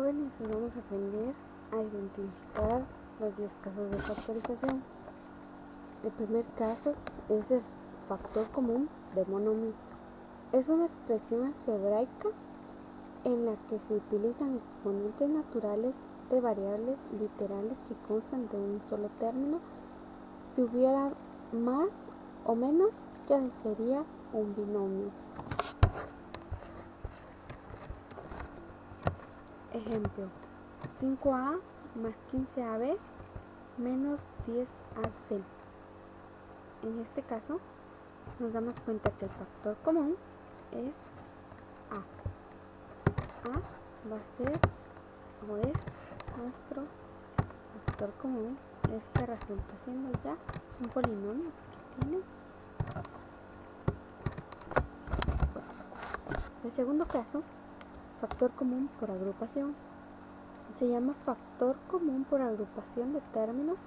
jóvenes, hoy vamos a aprender a identificar los 10 casos de factorización. El primer caso es el factor común de monomio. Es una expresión algebraica en la que se utilizan exponentes naturales de variables literales que constan de un solo término. Si hubiera más o menos, ya sería un binomio. Ejemplo: 5a más 15ab menos 10ac. En este caso, nos damos cuenta que el factor común es a. A va a ser, o es, nuestro factor común. Este resulta siendo ya un polinomio que tiene. El segundo caso, factor común por agrupación. Se llama factor común por agrupación de términos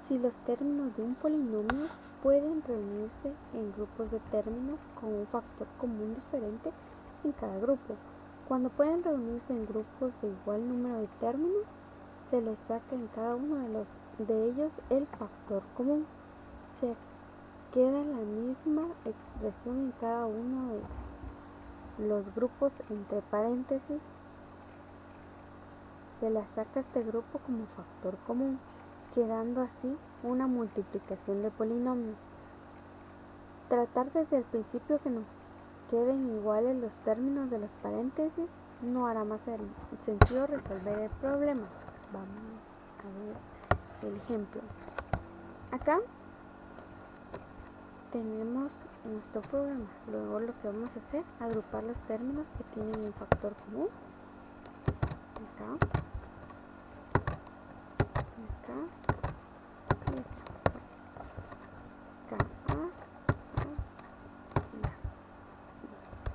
si los términos de un polinomio pueden reunirse en grupos de términos con un factor común diferente en cada grupo. Cuando pueden reunirse en grupos de igual número de términos, se les saca en cada uno de ellos el factor común. Se queda la misma expresión en cada uno de los grupos entre paréntesis. Se le saca este grupo como factor común, quedando así una multiplicación de polinomios. Tratar desde el principio que nos queden iguales los términos de los paréntesis no hará más sencillo resolver el problema. Vamos a ver el ejemplo. Acá tenemos nuestro programa. Luego lo que vamos a hacer es agrupar los términos que tienen un factor común. Acá.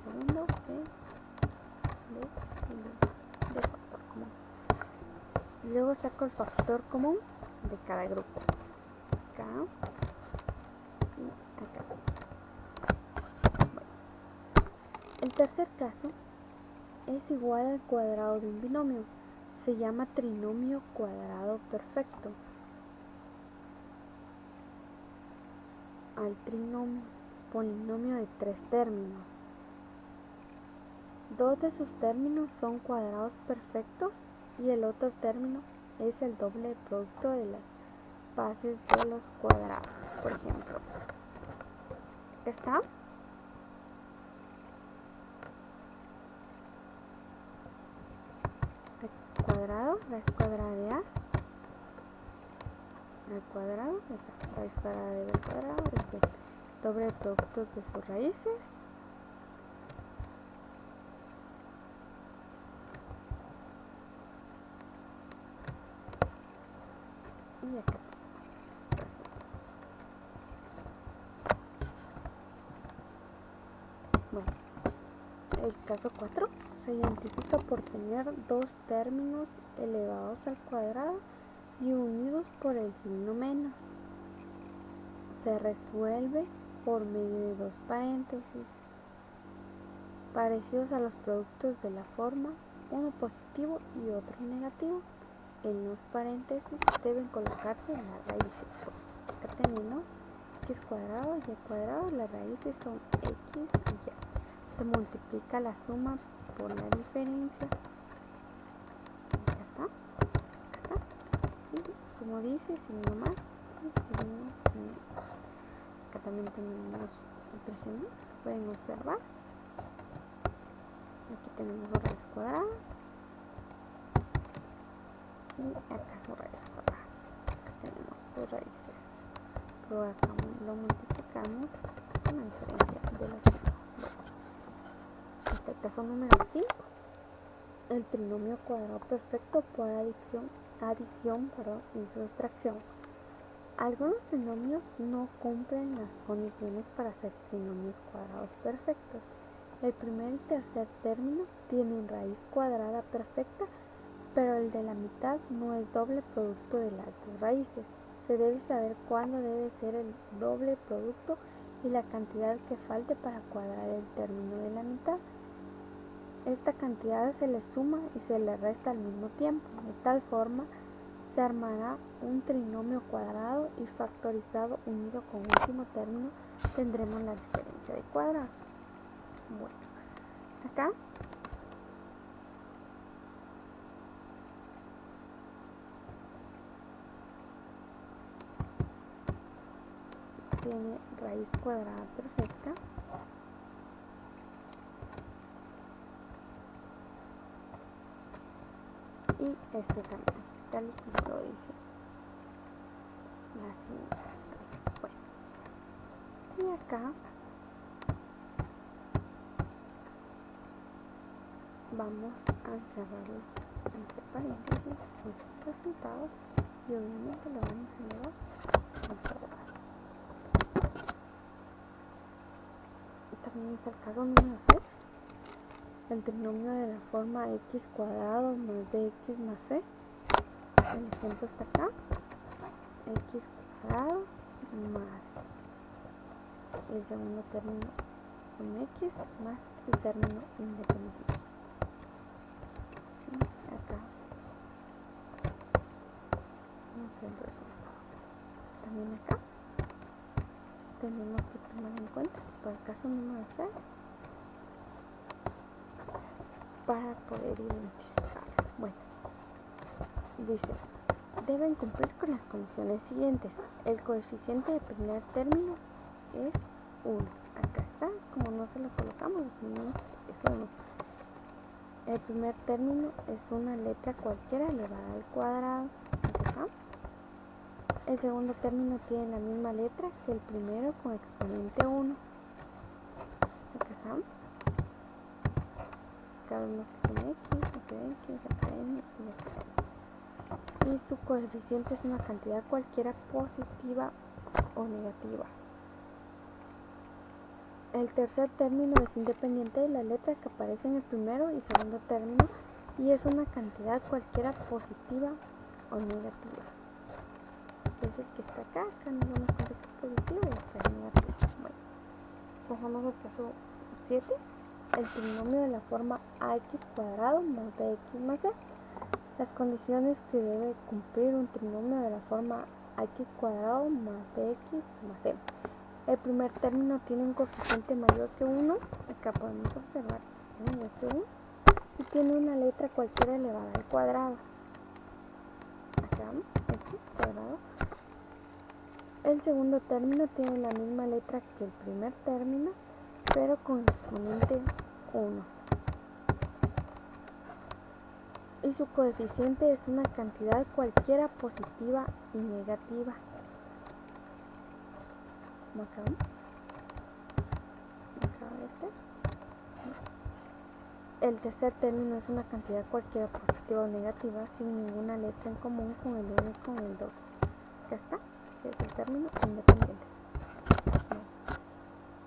Segundo de factor común. Y luego saco el factor común de cada grupo. Acá y acá. Bueno. El tercer caso es igual al cuadrado de un binomio. Se llama trinomio cuadrado perfecto. Al polinomio de 3 términos. 2 de sus términos son cuadrados perfectos y el otro término es el doble producto de las bases de los cuadrados. Por ejemplo, está el cuadrado, raíz cuadrada de a, al cuadrado, raíz cuadrada de b cuadrado, doble producto de sus raíces. Y acá. Bueno, el caso 4 se identifica por tener dos términos elevados al cuadrado y unidos por el signo menos. Se resuelve por medio de dos paréntesis parecidos a los productos de la forma, uno positivo y otro negativo. En los paréntesis deben colocarse las raíces. Acá tenemos x cuadrado y y cuadrado, las raíces son x y y. Se multiplica la suma por la diferencia. Ya está. Y como dice, signo más y signo menos. Acá también tenemos otro signo, pueden observar. Aquí tenemos raíz cuadrada y acá su raíz cuadrada. Acá tenemos dos raíces, pero acá lo multiplicamos con la diferencia de los signos. Este caso número 5, el trinomio cuadrado perfecto por adición y sustracción. Algunos trinomios no cumplen las condiciones para ser trinomios cuadrados perfectos. El primer y tercer término tienen raíz cuadrada perfecta, pero el de la mitad no es doble producto de las dos raíces. Se debe saber cuándo debe ser el doble producto y la cantidad que falte para cuadrar el término de la mitad. esta cantidad se le suma y se le resta al mismo tiempo. De tal forma se armará un trinomio cuadrado y factorizado unido con último término tendremos la diferencia de cuadrados. Bueno, acá tiene raíz cuadrada perfecta y este también, tal y como lo dice las indicaciones. Bueno, y acá vamos a encerrarlo entre paréntesis los resultados y obviamente lo vamos a llevar al cuadrado. También está el caso número 6, el trinomio de la forma x cuadrado más bx más c. El ejemplo está acá, x cuadrado más el segundo término con x más el término independiente. Acá vamos a ver el resultado. También acá tenemos que tomar en cuenta para el caso número 6 para poder identificar. Bueno, dice, deben cumplir con las condiciones siguientes. El coeficiente de primer término es 1. Acá está, como no se lo colocamos, es 1. El primer término es una letra cualquiera elevada al cuadrado. Acá. El segundo término tiene la misma letra que el primero con exponente 1. Acá está. Acá vemos que tiene x, acá n y acá n. Y su coeficiente es una cantidad cualquiera positiva o negativa. El tercer término es independiente de la letra que aparece en el primero y segundo término y es una cantidad cualquiera positiva o negativa. Es el que está acá no vamos con que es positivo y acá es negativo. Bueno, pasamos al caso 7, el trinomio de la forma ax cuadrado más bx más c. Las condiciones que debe cumplir un trinomio de la forma ax cuadrado más bx más c. El primer término tiene un coeficiente mayor que 1, acá podemos observar que es mayor que 1, y tiene una letra cualquiera elevada al cuadrado. Acá, x cuadrado. El segundo término tiene la misma letra que el primer término, pero con exponente 1. Y su coeficiente es una cantidad cualquiera positiva y negativa. Acá. El tercer término es una cantidad cualquiera positiva o negativa sin ninguna letra en común con el 1 y con el 2. Ya está, que es el término independiente.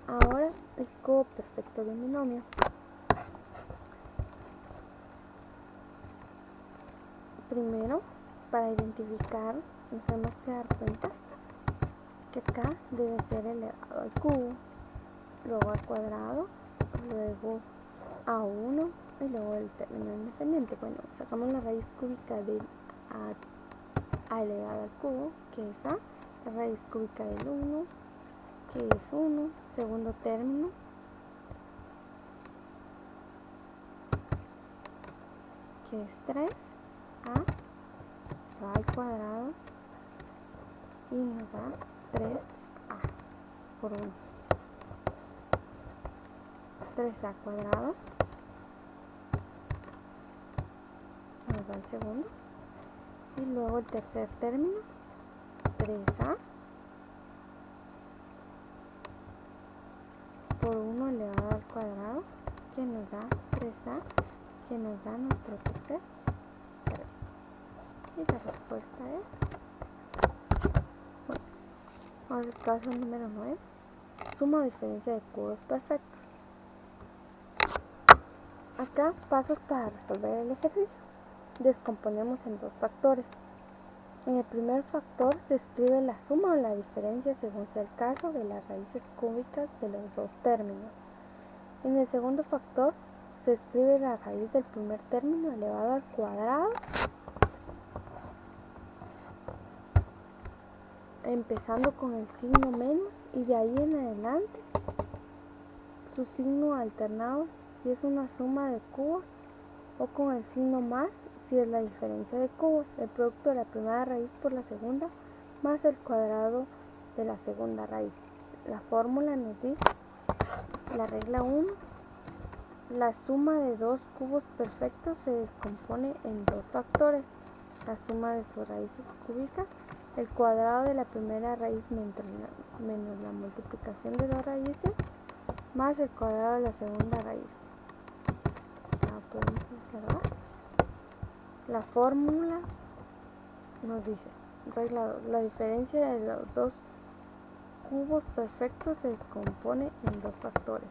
Ahora el cubo perfecto de un binomio. Primero, para identificar, nos tenemos que dar cuenta que acá debe ser elevado al cubo, luego al cuadrado, luego a 1 y luego el término independiente. Bueno, sacamos la raíz cúbica del a elevado al cubo, que es a, la raíz cúbica del 1, que es 1, segundo término, que es 3, a va al cuadrado y nos da 3a por 1. 3a cuadrado nos da el segundo y luego el tercer término 3a por 1 elevado al cuadrado que nos da 3a, que nos da nuestro tercer término. Y la respuesta es, bueno, ahora el caso número 9, suma o diferencia de cubos perfectos. Acá pasos para resolver el ejercicio. Descomponemos en dos factores. En el primer factor se escribe la suma o la diferencia según sea el caso de las raíces cúbicas de los dos términos. En el segundo factor se escribe la raíz del primer término elevado al cuadrado, empezando con el signo menos y de ahí en adelante su signo alternado si es una suma de cubos o con el signo más si es la diferencia de cubos, el producto de la primera raíz por la segunda más el cuadrado de la segunda raíz. La fórmula nos dice, la regla 1, la suma de dos cubos perfectos se descompone en dos factores, la suma de sus raíces cúbicas, el cuadrado de la primera raíz menos la multiplicación de dos raíces, más el cuadrado de la segunda raíz. Podemos observar. La fórmula nos dice, regla 2, la diferencia de los dos cubos perfectos se descompone en dos factores,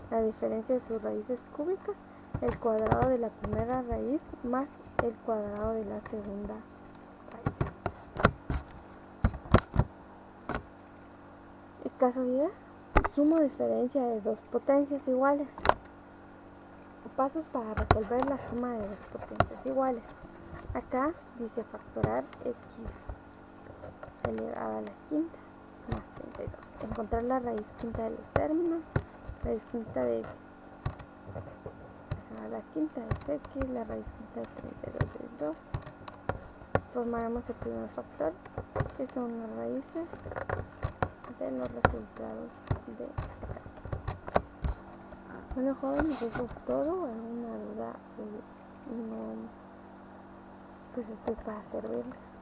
la diferencia de sus raíces cúbicas, el cuadrado de la primera raíz más el cuadrado de la segunda raíz. El caso 10, suma o diferencia de dos potencias iguales. Pasos para resolver la suma de dos potencias iguales. Acá dice factorar x elevado a la quinta más 32. Encontrar la raíz quinta de los términos. Raíz quinta de la quinta es x, la raíz quinta de 32 es 2. Formaremos el primer factor, que son las raíces de los resultados de acá. Bueno, jóvenes, eso es todo. ¿Alguna duda? No, pues estoy para servirles.